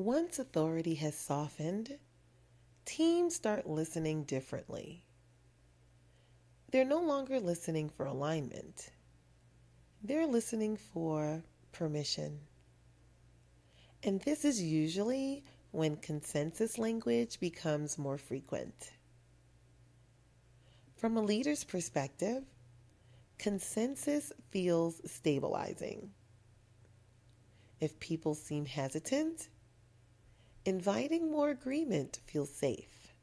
Once authority has softened, teams start listening differently. They're no longer listening for alignment. They're listening for permission. And this is usually when consensus language becomes more frequent. From a leader's perspective, consensus feels stabilizing. If people seem hesitant, inviting more agreement feels safe.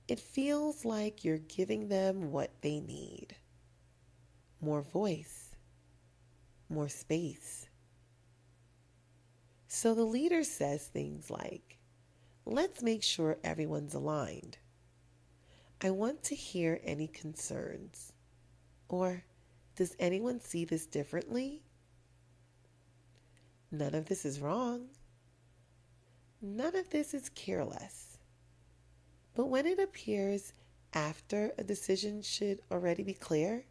It feels like you're giving them what they need: more voice, more space. So the leader says things like, "Let's make sure everyone's aligned. I want to hear any concerns." Or, "Does anyone see this differently?" None of this is wrong. None of this is careless. But when it appears after a decision should already be clear,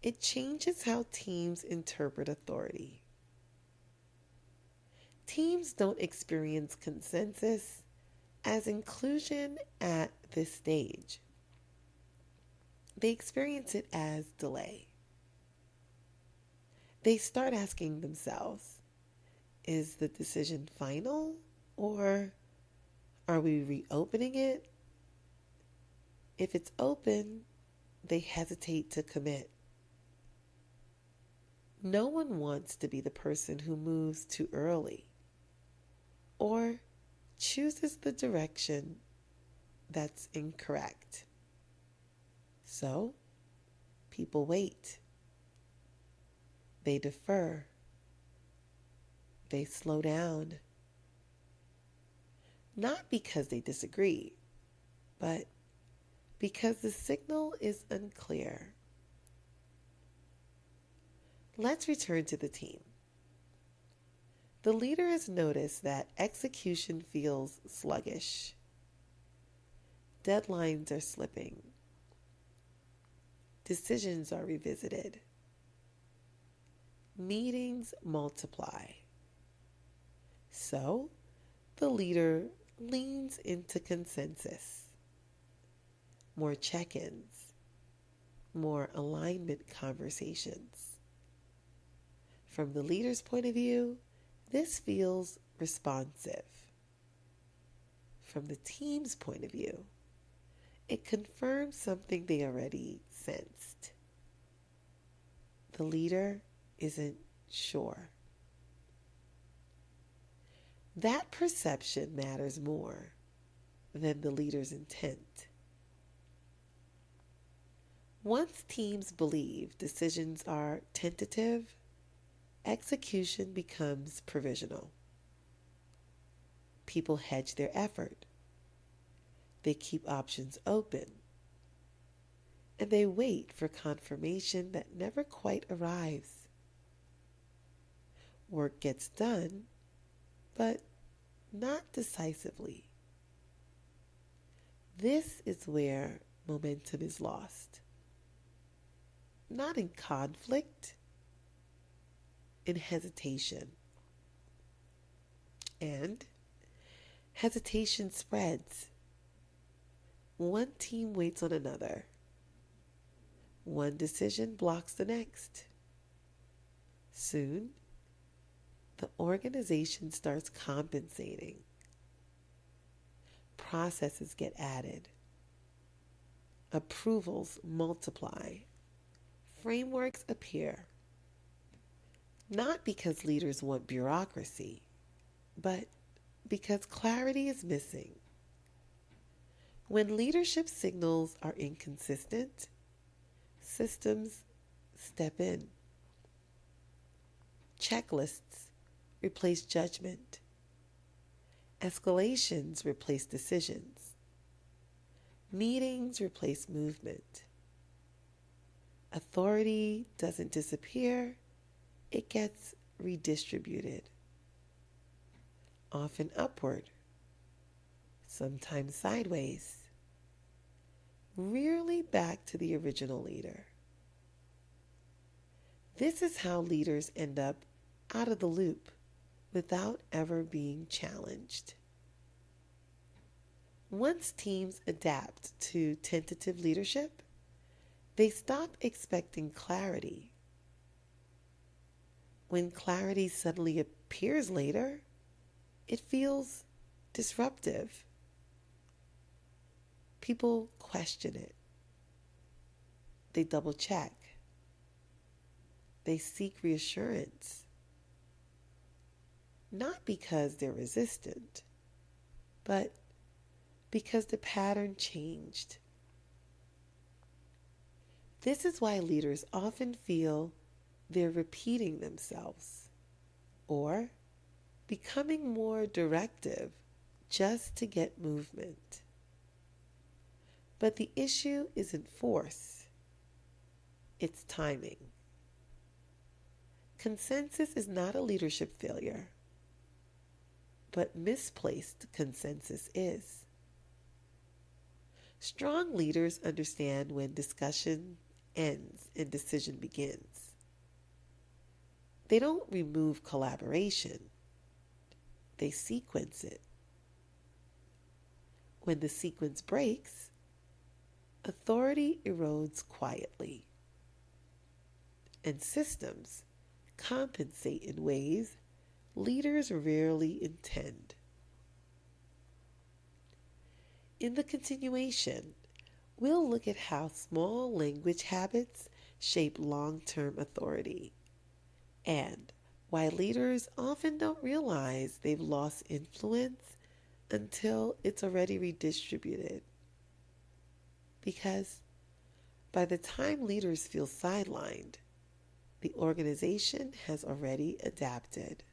it changes how teams interpret authority. Teams don't experience consensus as inclusion at this stage. They experience it as delay. They start asking themselves, is the decision final, or are we reopening it? If it's open, they hesitate to commit. No one wants to be the person who moves too early or chooses the direction that's incorrect. So, people wait. They defer. They slow down. Not because they disagree, but because the signal is unclear. Let's return to the team. The leader has noticed that execution feels sluggish. Deadlines are slipping. Decisions are revisited. Meetings multiply. So, the leader leans into consensus. More check-ins. More alignment conversations. From the leader's point of view, this feels responsive. From the team's point of view, it confirms something they already sensed. The leader isn't sure. That perception matters more than the leader's intent. Once teams believe decisions are tentative, execution becomes provisional. People hedge their effort. They keep options open. And they wait for confirmation that never quite arrives. Work gets done, but not decisively. This is where momentum is lost. Not in conflict, in hesitation. And hesitation spreads. One team waits on another. One decision blocks the next. Soon, the organization starts compensating. Processes get added. Approvals multiply. Frameworks appear. Not because leaders want bureaucracy, but because clarity is missing. When leadership signals are inconsistent, systems step in. Checklists replace judgment. Escalations replace decisions. Meetings replace movement. Authority doesn't disappear, it gets redistributed. Often upward, sometimes sideways, rarely back to the original leader. This is how leaders end up out of the loop, without ever being challenged. Once teams adapt to tentative leadership, they stop expecting clarity. When clarity suddenly appears later, it feels disruptive. People question it. They double check. They seek reassurance. Not because they're resistant, but because the pattern changed. This is why leaders often feel they're repeating themselves or becoming more directive just to get movement. But the issue isn't force, it's timing. Consensus is not a leadership failure, but misplaced consensus is. Strong leaders understand when discussion ends and decision begins. They don't remove collaboration, they sequence it. When the sequence breaks, authority erodes quietly, and systems compensate in ways leaders rarely intend. In the continuation, we'll look at how small language habits shape long-term authority and why leaders often don't realize they've lost influence until it's already redistributed. Because by the time leaders feel sidelined, the organization has already adapted.